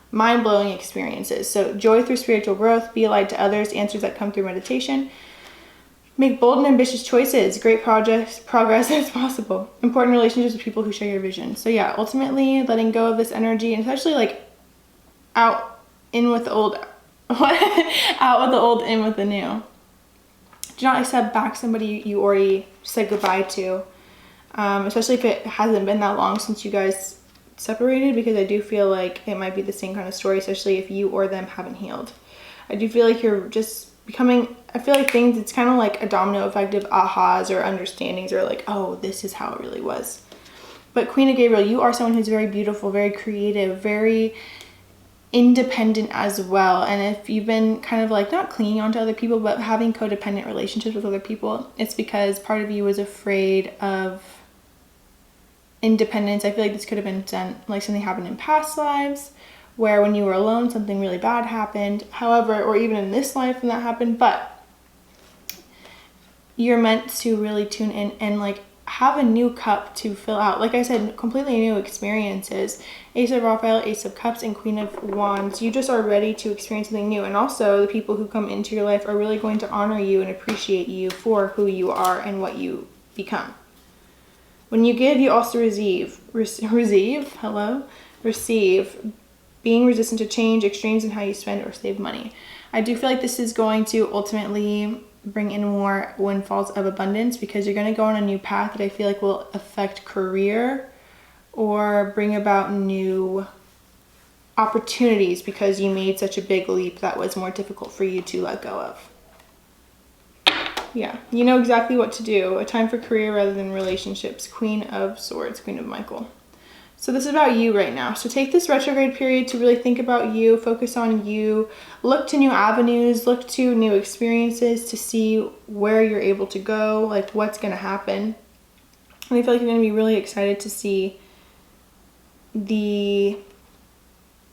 mind-blowing experiences. So joy through spiritual growth, be a light to others, answers that come through meditation. Make bold and ambitious choices. Great progress is possible. Important relationships with people who share your vision. So yeah, ultimately letting go of this energy, and especially like out with the old, in with the new. Do not accept back somebody you already said goodbye to, especially if it hasn't been that long since you guys separated, because I do feel like it might be the same kind of story, especially if you or them haven't healed. I do feel like you're just becoming, I feel like things, it's kind of like a domino effect of ahas or understandings, or like, oh, this is how it really was. But Queen of Gabriel, you are someone who's very beautiful, very creative, very independent as well. And if you've been kind of like not clinging onto other people, but having codependent relationships with other people, it's because part of you was afraid of independence. I feel like this could have been done, like something happened in past lives where when you were alone something really bad happened, however, or even in this life when that happened. But you're meant to really tune in and like have a new cup to fill out. Like I said, completely new experiences. Ace of Raphael, Ace of Cups, and Queen of Wands. You just are ready to experience something new. And also the people who come into your life are really going to honor you and appreciate you for who you are and what you become. When you give, you also receive. Receive. Being resistant to change, extremes in how you spend or save money. I do feel like this is going to ultimately bring in more windfalls of abundance, because you're going to go on a new path that I feel like will affect career or bring about new opportunities, because you made such a big leap that was more difficult for you to let go of. Yeah, you know exactly what to do. A time for career rather than relationships. Queen of Swords, Queen of Michael. So this is about you right now. So take this retrograde period to really think about you, focus on you, look to new avenues, look to new experiences to see where you're able to go, like what's going to happen. And I feel like you're going to be really excited to see the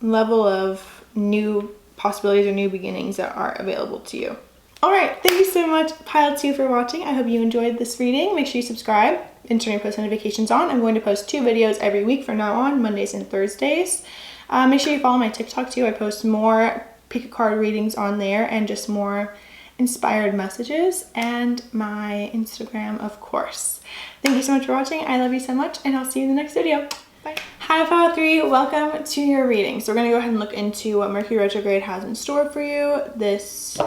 level of new possibilities or new beginnings that are available to you. All right, thank you so much, Pile 2, for watching. I hope you enjoyed this reading. Make sure you subscribe and turn your post notifications on. I'm going to post 2 videos every week from now on, Mondays and Thursdays. Make sure you follow my TikTok too. I post more pick a card readings on there and just more inspired messages, and my Instagram, of course. Thank you so much for watching. I love you so much, and I'll see you in the next video. Bye. Hi Pile 3, welcome to your reading. So we're going to go ahead and look into what Mercury retrograde has in store for you this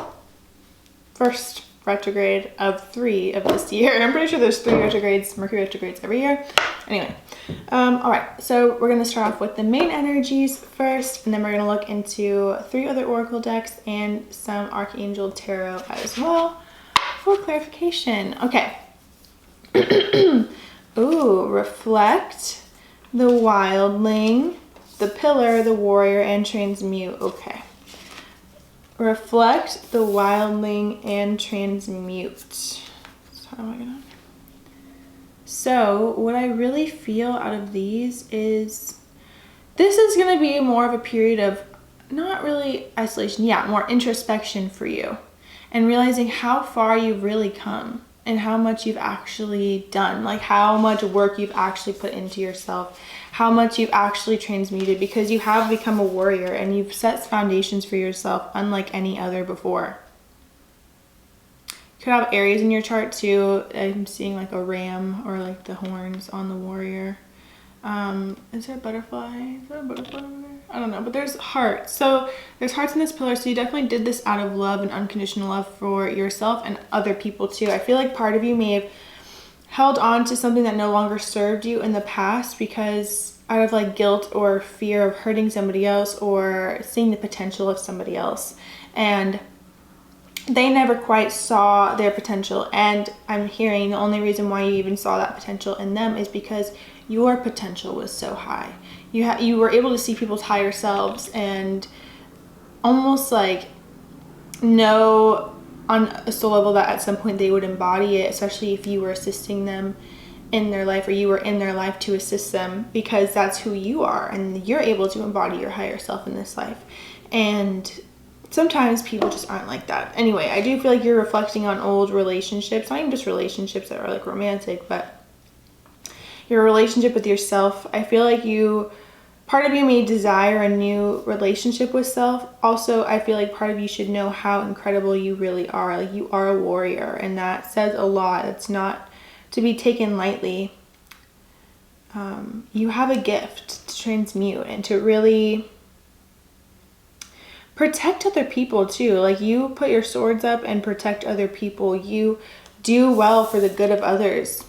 first retrograde of 3 of this year. I'm pretty sure there's 3 retrogrades, Mercury retrogrades every year. Anyway, all right, so we're going to start off with the main energies first, and then we're going to look into 3 other oracle decks and some archangel tarot as well for clarification. Okay. Ooh, reflect, the wildling, the pillar, the warrior, and transmute. Okay. Reflect, the wildling, and transmute. So what I really feel out of these is this is going to be more of a period of not really isolation, more introspection for you, and realizing how far you've really come and how much you've actually done, like how much work you've actually put into yourself, how much you've actually transmuted, because you have become a warrior and you've set foundations for yourself unlike any other before. You could have Aries in your chart too. I'm seeing like a ram or like the horns on the warrior. Is there a butterfly? Is there a butterfly over there? I don't know, but there's hearts. So there's hearts in this pillar. So you definitely did this out of love and unconditional love for yourself and other people too. I feel like part of you may have held on to something that no longer served you in the past because out of like guilt or fear of hurting somebody else or seeing the potential of somebody else. And they never quite saw their potential. And I'm hearing the only reason why you even saw that potential in them is because your potential was so high. You were able to see people's higher selves and almost like know on a soul level that at some point they would embody it, especially if you were assisting them in their life or you were in their life to assist them, because that's who you are and you're able to embody your higher self in this life. And sometimes people just aren't like that. Anyway, I do feel like you're reflecting on old relationships, not even just relationships that are like romantic, but your relationship with yourself. I feel like part of you may desire a new relationship with self. Also, I feel like part of you should know how incredible you really are. Like, you are a warrior, and that says a lot. It's not to be taken lightly. You have a gift to transmute and to really protect other people too. Like, you put your swords up and protect other people. You do well for the good of others.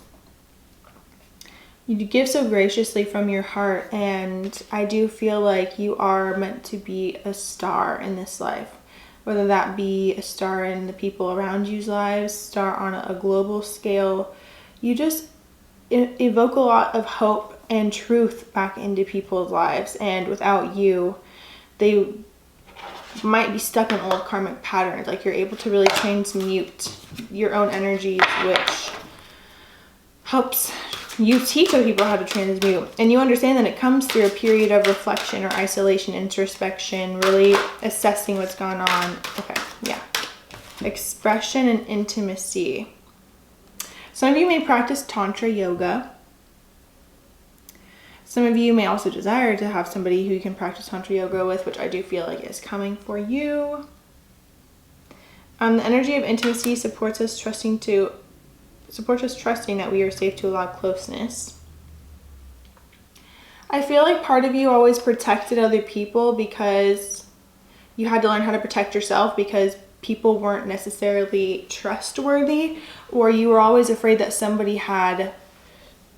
You give so graciously from your heart, and I do feel like you are meant to be a star in this life, whether that be a star in the people around you's lives, star on a global scale. You just evoke a lot of hope and truth back into people's lives, and without you, they might be stuck in old karmic patterns. Like, you're able to really transmute your own energies, which helps you teach other people how to transmute. And you understand that it comes through a period of reflection or isolation, introspection, really assessing what's going on. Okay, yeah. Expression and intimacy. Some of you may practice Tantra yoga. Some of you may also desire to have somebody who you can practice Tantra yoga with, which I do feel like is coming for you. The energy of intimacy supports us trusting that we are safe to allow closeness. I feel like part of you always protected other people because you had to learn how to protect yourself because people weren't necessarily trustworthy, or you were always afraid that somebody had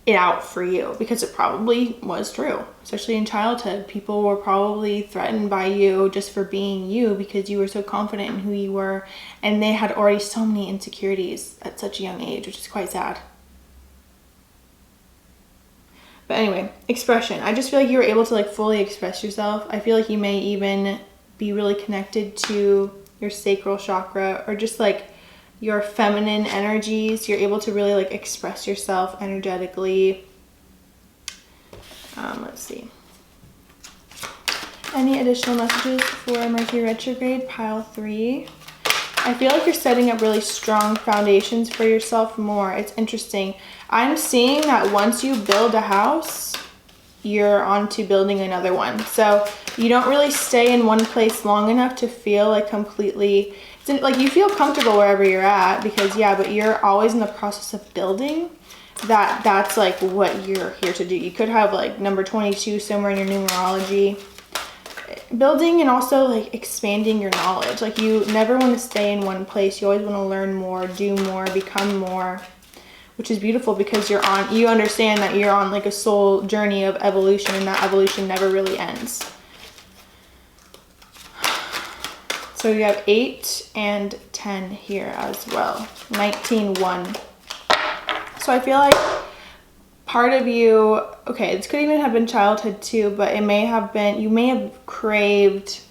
it out for you, because it probably was true. Especially in childhood, people were probably threatened by you just for being you because you were so confident in who you were, and they had already so many insecurities at such a young age, which is quite sad. But anyway, expression. I just feel like you were able to like fully express yourself. I feel like you may even be really connected to your sacral chakra, or just like your feminine energies. You're able to really like express yourself energetically. Let's see. Any additional messages for Mercury retrograde, pile 3? I feel like you're setting up really strong foundations for yourself more. It's interesting. I'm seeing that once you build a house, you're on to building another one. So you don't really stay in one place long enough to feel like completely, like you feel comfortable wherever you're at because but you're always in the process of building. that's like what you're here to do. You could have like number 22 somewhere in your numerology. Building and also like expanding your knowledge. Like you never want to stay in one place. You always want to learn more, do more, become more, which is beautiful because you understand that you're on like a soul journey of evolution, and that evolution never really ends. So you have 8 and 10 here as well. 19-1. So I feel like part of you, okay, this could even have been childhood too, but it may have been, you may have craved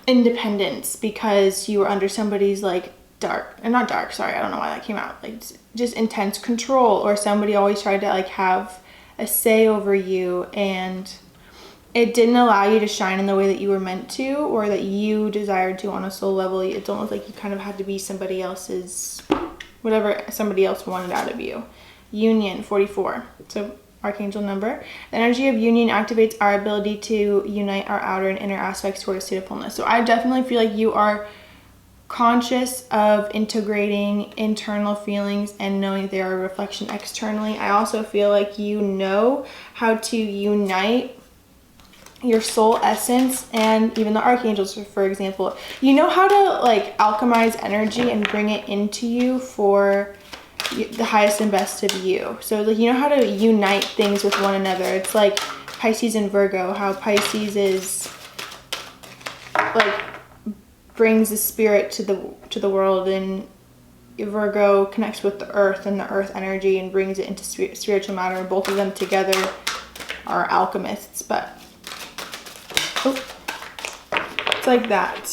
independence because you were under somebody's like I don't know why that came out, like just intense control, or somebody always tried to like have a say over you, and it didn't allow you to shine in the way that you were meant to, or that you desired to on a soul level. It's almost like you kind of had to be somebody else's, whatever somebody else wanted out of you. Union, 44. So archangel number. The energy of union activates our ability to unite our outer and inner aspects toward a state of wholeness. So I definitely feel like you are conscious of integrating internal feelings and knowing they are a reflection externally. I also feel like you know how to unite your soul essence and even the archangels, for example. You know how to like alchemize energy and bring it into you for the highest and best of you. So like you know how to unite things with one another. It's like Pisces and Virgo, how Pisces is like brings the spirit to the world, and Virgo connects with the earth and the earth energy and brings it into spiritual matter, and both of them together are alchemists. But it's like that.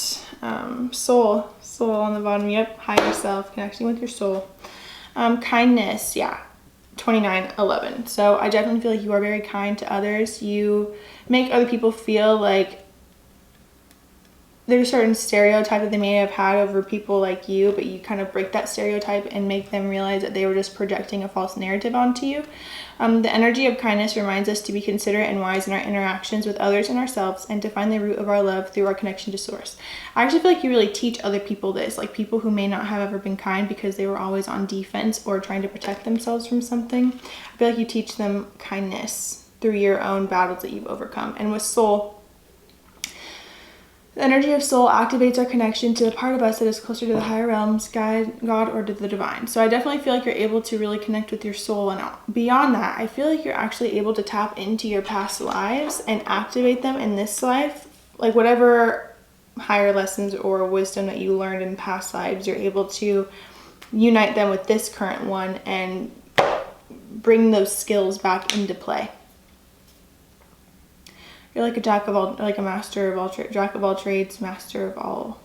Soul on the bottom. Yep, higher self, connecting with your soul. Kindness, yeah, 29-11. So I definitely feel like you are very kind to others. You make other people feel like there's a certain stereotype that they may have had over people like you, but you kind of break that stereotype and make them realize that they were just projecting a false narrative onto you. The energy of kindness reminds us to be considerate and wise in our interactions with others and ourselves, and to find the root of our love through our connection to source. I actually feel like you really teach other people this, like people who may not have ever been kind because they were always on defense or trying to protect themselves from something. I feel like you teach them kindness through your own battles that you've overcome. And with soul, the energy of soul activates our connection to the part of us that is closer to the higher realms, God, or to the divine. So I definitely feel like you're able to really connect with your soul. And beyond that, I feel like you're actually able to tap into your past lives and activate them in this life. Like whatever higher lessons or wisdom that you learned in past lives, you're able to unite them with this current one and bring those skills back into play. You're like a jack of all, like a master of all, jack of all trades, master of all.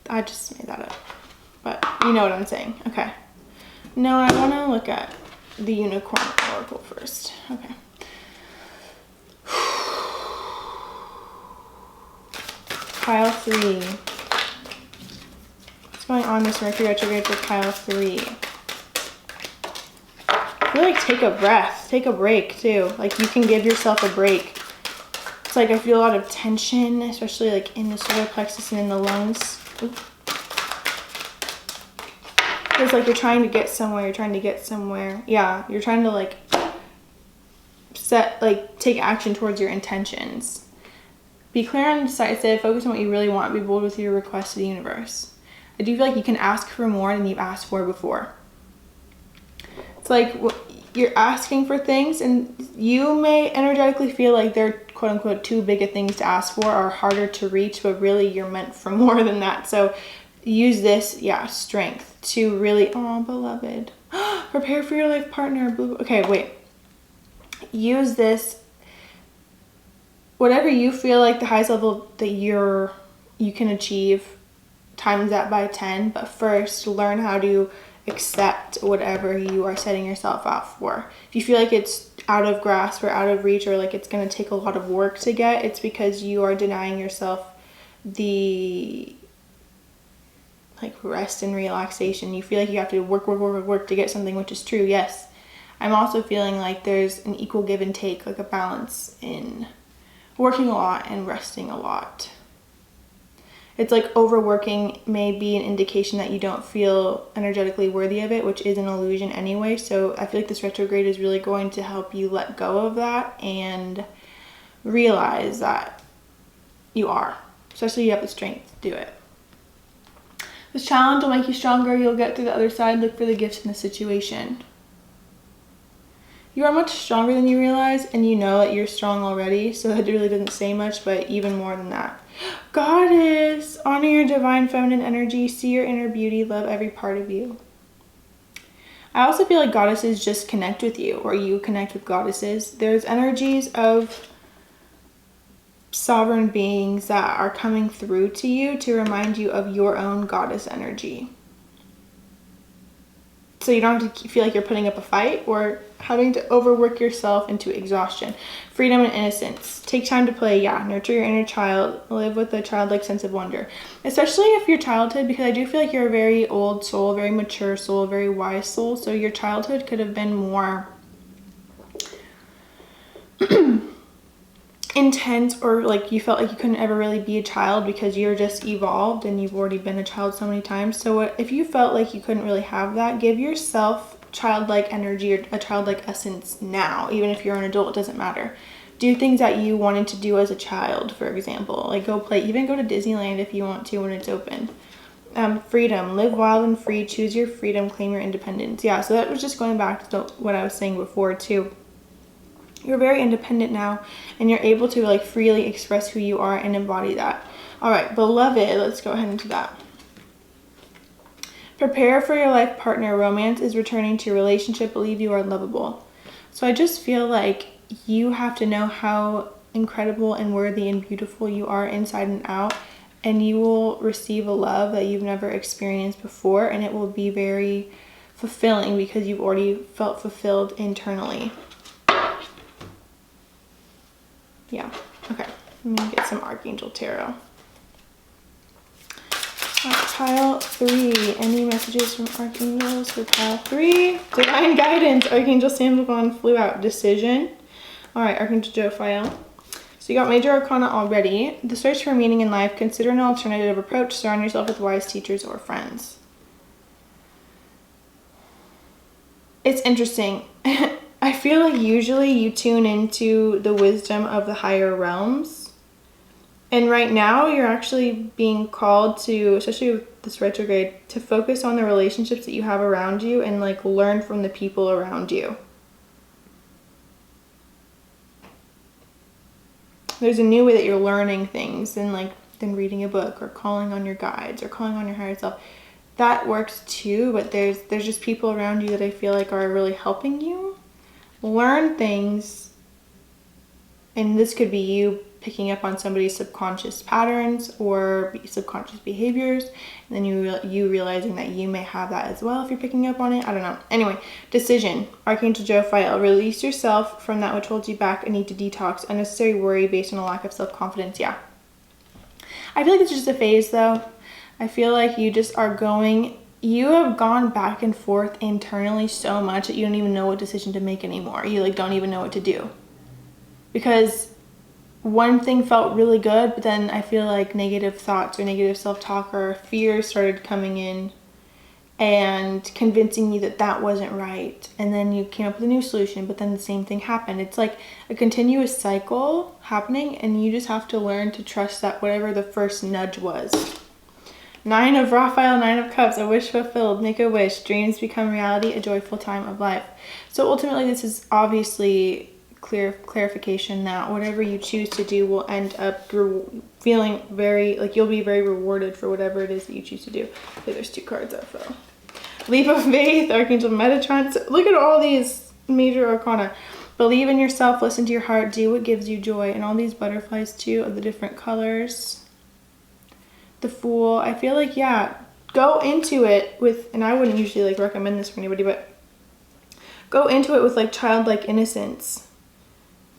I just made that up, but you know what I'm saying. Okay. Now I want to look at the unicorn oracle first. Okay. Pile 3. What's going on this Mercury retrograde for pile 3? I feel like take a breath, take a break too. Like you can give yourself a break. It's like I feel a lot of tension, especially like in the solar plexus and in the lungs. It's like you're trying to get somewhere, Yeah, you're trying to like take action towards your intentions. Be clear and decisive, focus on what you really want, be bold with your request to the universe. I do feel like you can ask for more than you've asked for before. It's like you're asking for things and you may energetically feel like they're quote unquote too big of things to ask for or harder to reach, but really you're meant for more than that. So use this, strength to really, oh, beloved, prepare for your life partner. Okay, wait. Use this, whatever you feel like the highest level that you can achieve, times that by 10. But first, learn how to accept whatever you are setting yourself out for. If you feel like it's out of grasp or out of reach, or like it's going to take a lot of work to get, it's because you are denying yourself the rest and relaxation. You feel like you have to work to get something, which is true, yes. I'm also feeling like there's an equal give and take, like a balance in working a lot and resting a lot. It's like overworking may be an indication that you don't feel energetically worthy of it, which is an illusion anyway. So I feel like this retrograde is really going to help you let go of that and realize that you are, especially you have the strength to do it. This challenge will make you stronger. You'll get through the other side. Look for the gifts in the situation. You are much stronger than you realize, and you know that you're strong already, so it really doesn't say much, but even more than that. Goddess, honor your divine feminine energy, see your inner beauty, love every part of you. I also feel like goddesses just connect with you, or you connect with goddesses. There's energies of sovereign beings that are coming through to you to remind you of your own goddess energy. So you don't have to feel like you're putting up a fight or having to overwork yourself into exhaustion. Freedom and innocence. Take time to play, yeah. Nurture your inner child. Live with a childlike sense of wonder. Especially if your childhood, because I do feel like you're a very old soul, very mature soul, very wise soul. So your childhood could have been more intense, or like you felt like you couldn't ever really be a child because you're just evolved and you've already been a child so many times. So if you felt like you couldn't really have that, give yourself childlike energy or a childlike essence now. Even if you're an adult, it doesn't matter. Do things that you wanted to do as a child, for example, like go play, even go to Disneyland if you want to when it's open. Freedom, live wild and free, choose your freedom, claim your independence. Yeah, so that was just going back to what I was saying before too. You're very independent now, and you're able to like freely express who you are and embody that. All right, beloved, let's go ahead into that. Prepare for your life partner. Romance is returning to your relationship. Believe you are lovable. So I just feel like you have to know how incredible and worthy and beautiful you are inside and out, and you will receive a love that you've never experienced before, and it will be very fulfilling because you've already felt fulfilled internally. Yeah, okay, let me get some Archangel Tarot. Pile 3, any messages from Archangels for pile 3? Divine guidance, Archangel Sandalphon flew out. Decision. All right, Archangel Jophiel. So you got Major Arcana already. The search for meaning in life. Consider an alternative approach. Surround yourself with wise teachers or friends. It's interesting. I feel like usually you tune into the wisdom of the higher realms. And right now you're actually being called to, especially with this retrograde, to focus on the relationships that you have around you and like learn from the people around you. There's a new way that you're learning things than reading a book or calling on your guides or calling on your higher self. That works too, but there's just people around you that I feel like are really helping you learn things. And this could be you picking up on somebody's subconscious patterns or subconscious behaviors, and then you realizing that you may have that as well if you're picking up on it. I don't know. Anyway, decision. Archangel Jophiel. Release yourself from that which holds you back and need to detox unnecessary worry based on a lack of self-confidence. Yeah. I feel like it's just a phase though. I feel like you have gone back and forth internally so much that you don't even know what decision to make anymore. You like don't even know what to do. Because one thing felt really good, but then I feel like negative thoughts or negative self-talk or fear started coming in and convincing you that that wasn't right. And then you came up with a new solution, but then the same thing happened. It's like a continuous cycle happening, and you just have to learn to trust that whatever the first nudge was. 9 of Raphael, 9 of Cups, a wish fulfilled, make a wish, dreams become reality, a joyful time of life. So ultimately this is obviously clarification that whatever you choose to do will end up feeling you'll be very rewarded for whatever it is that you choose to do. Okay, there's 2 cards that fell. Leap of faith, Archangel Metatron. So look at all these major arcana. Believe in yourself, listen to your heart, do what gives you joy. And all these butterflies too of the different colors. The Fool. I feel like, yeah, go into it with, and I wouldn't usually recommend this for anybody, but go into it with childlike innocence.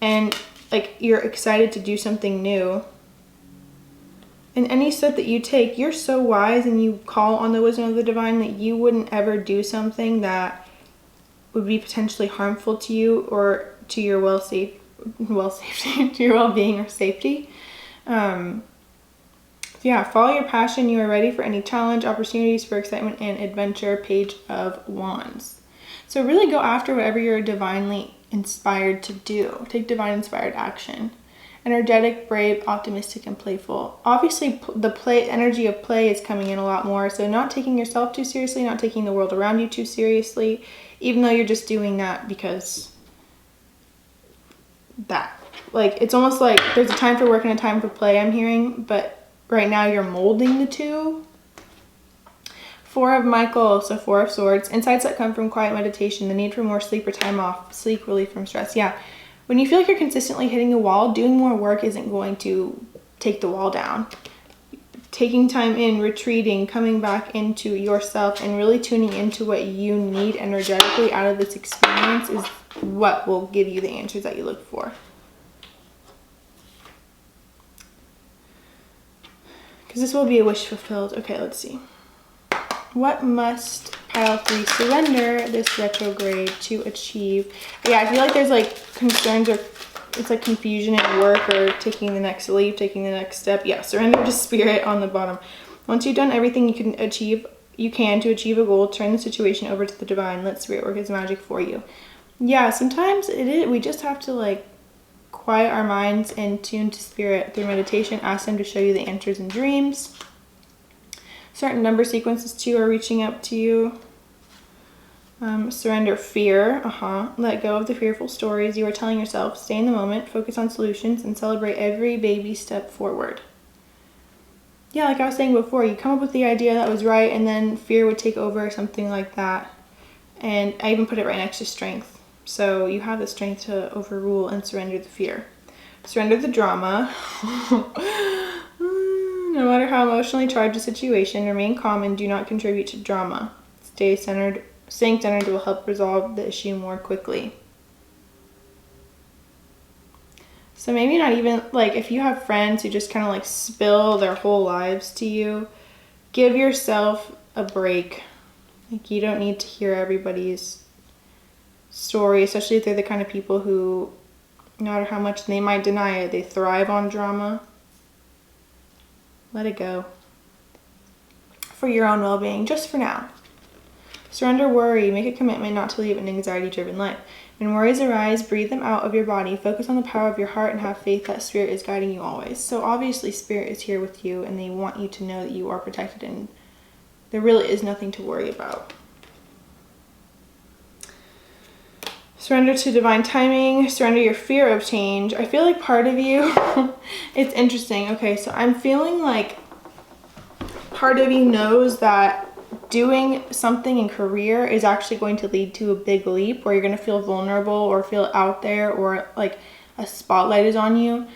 And you're excited to do something new. And any step that you take, you're so wise and you call on the wisdom of the divine that you wouldn't ever do something that would be potentially harmful to you or to your to your well-being or safety. Yeah, follow your passion. You are ready for any challenge, opportunities for excitement and adventure. Page of Wands. So really go after whatever you're divinely inspired to do. Take divine inspired action. Energetic, brave, optimistic, and playful. Obviously, the energy of play is coming in a lot more. So not taking yourself too seriously, not taking the world around you too seriously, even though you're just doing that because that. Like, it's almost like there's a time for work and a time for play, I'm hearing, but right now you're molding the two. Four of Michael, so Four of Swords. Insights that come from quiet meditation, the need for more sleep or time off, sleep relief from stress. Yeah. When you feel like you're consistently hitting a wall, doing more work isn't going to take the wall down. Taking time in, retreating, coming back into yourself, and really tuning into what you need energetically out of this experience is what will give you the answers that you look for. Because this will be a wish fulfilled. Okay, let's see. What must pile 3 surrender this retrograde to achieve? Yeah, I feel like there's like concerns or it's like confusion in work or taking the next leap, taking the next step. Yeah, surrender to spirit on the bottom. Once you've done everything you can to achieve a goal, turn the situation over to the divine. Let spirit work its magic for you. Yeah, sometimes we just have to like quiet our minds and tune to spirit through meditation. Ask them to show you the answers in dreams. Certain number sequences too are reaching up to you. Surrender fear. Let go of the fearful stories you are telling yourself. Stay in the moment, focus on solutions, and celebrate every baby step forward. Yeah, like I was saying before, you come up with the idea that was right and then fear would take over or something like that. And I even put it right next to strength. So you have the strength to overrule and surrender the fear. Surrender the drama. No matter how emotionally charged a situation, remain calm and do not contribute to drama. Staying centered will help resolve the issue more quickly. So maybe not even, like, if you have friends who just kind of like spill their whole lives to you, give yourself a break. Like, you don't need to hear everybody's story, especially if they're the kind of people who, no matter how much they might deny it, they thrive on drama. Let it go. For your own well-being, just for now. Surrender worry. Make a commitment not to lead an anxiety-driven life. When worries arise, breathe them out of your body. Focus on the power of your heart and have faith that spirit is guiding you always. So obviously spirit is here with you and they want you to know that you are protected and there really is nothing to worry about. Surrender to divine timing. Surrender your fear of change. I feel like part of you, it's interesting. Okay, so I'm feeling like part of you knows that doing something in career is actually going to lead to a big leap where you're going to feel vulnerable or feel out there or like a spotlight is on you.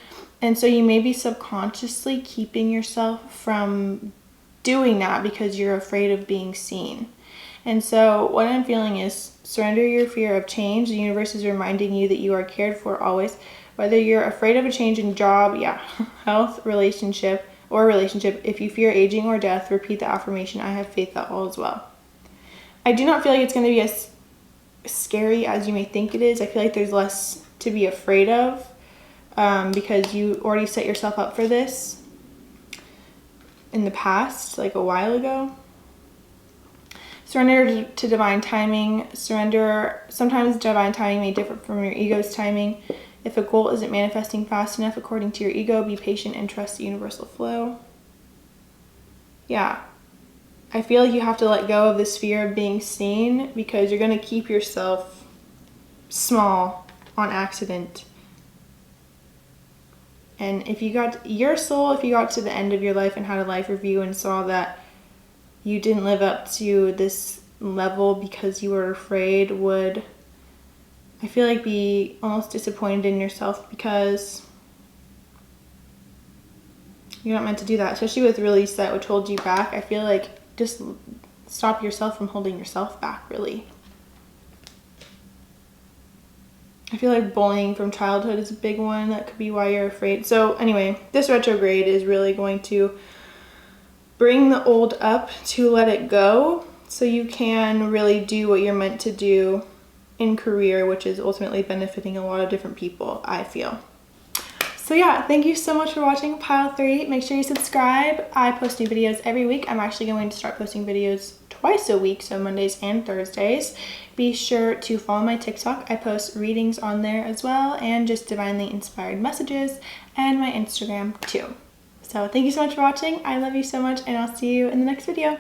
And so you may be subconsciously keeping yourself from doing that because you're afraid of being seen. And so what I'm feeling is surrender your fear of change. The universe is reminding you that you are cared for always. Whether you're afraid of a change in job, health, relationship, if you fear aging or death, repeat the affirmation, I have faith that all is well. I do not feel like it's going to be as scary as you may think it is. I feel like there's less to be afraid of because you already set yourself up for this in the past, like a while ago. Surrender to divine timing. Sometimes divine timing may differ from your ego's timing. If a goal isn't manifesting fast enough according to your ego, be patient and trust the universal flow. Yeah. I feel like you have to let go of this fear of being seen because you're going to keep yourself small on accident. And if you got to the end of your life and had a life review and saw that you didn't live up to this level because you were afraid, would, I feel like, be almost disappointed in yourself because you're not meant to do that, especially with release that would hold you back. I feel like just stop yourself from holding yourself back, really. I feel like bullying from childhood is a big one. That could be why you're afraid. So anyway, this retrograde is really going to bring the old up to let it go so you can really do what you're meant to do in career, which is ultimately benefiting a lot of different people, I feel. So yeah, thank you so much for watching Pile 3. Make sure you subscribe. I post new videos every week. I'm actually going to start posting videos twice a week, so Mondays and Thursdays. Be sure to follow my TikTok. I post readings on there as well, and just divinely inspired messages, and my Instagram too. So thank you so much for watching. I love you so much, and I'll see you in the next video.